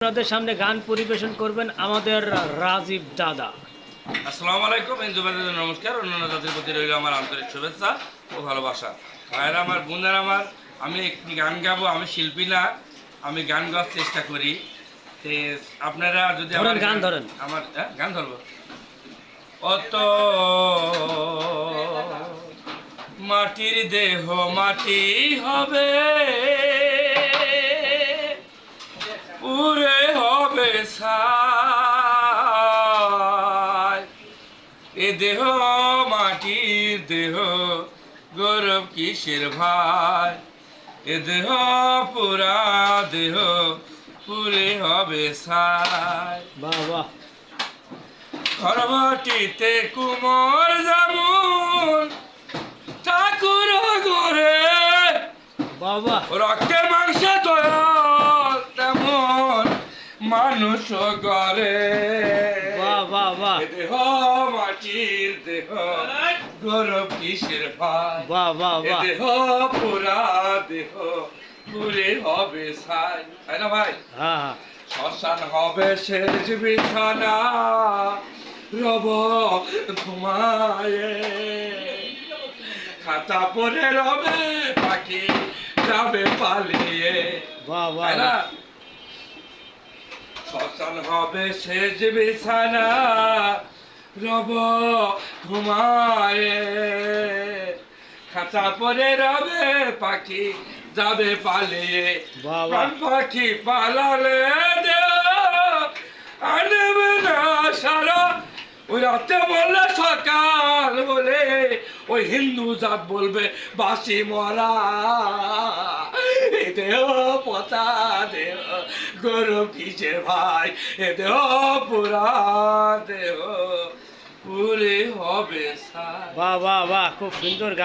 আপনাদের সামনে গান পরিবেশন করবেন আমাদের রাজীব দাদা। আসসালামু আলাইকুম, ইন্দুবাদের নমস্কার। অন্যান্য জাতির প্রতি রইল আমার আন্তরিক শুভেচ্ছা ও ভালোবাসা। ভাইয়েরা আমার, বোনেরা আমার, আমি একটি গান গাবো। আমি শিল্পী না, আমি গান গাওয়ার চেষ্টা করি। তে আপনারা যদি আমার গান ধরেন, আমার গান ধরবো। অত মাটির দেহ মাটি হবে, পুরে হবে ছাই। এ দেহ মাটির দেহ, গৌরব কিসের ভাই? এ দেহ পুরা দেহ, পুরে হবে ছাই। বাহ বাহ। ঘরবাটিতে কুমোর যেমন ঠাকুর ঘরে, বাবা রক্তে মাংসে তৈরি তেমন মানুষ গড়ে। বাহ বাহ বাহ দেহ মাটির দেহ, গৌরব কিসের ভাই? বাহ বাহ বাহ। দেহ পুরা দেহ, পুরে হবে ছাই। তাই না ভাই? হ্যাঁ হ্যাঁ। শ্মশান হবে শেষ বিছানা, রব ঘুমায়ে। খাতা পরে রবে পাখি, যাবে পালিয়ে। বাহ বাহ তাই না? শ্মশান হবে শেষ বিছানা, রব ঘুমায়ে। খাঁচা পরে রবে পাখি, যাবে পালিয়ে। বাহ বাহ। প্রাণ পাখি পালালে আনবে না সারা। ওই রাতে বললে সকাল বলে, ওই হিন্দু জাত বলবে বাসি মরা। এ দেহ পচা দেহ, গৌরব কিসের ভাই? এ দেহ পুরা দেহ, পুরে হবে ছাই। বাহ বাহ বাহ, খুব সুন্দর গান।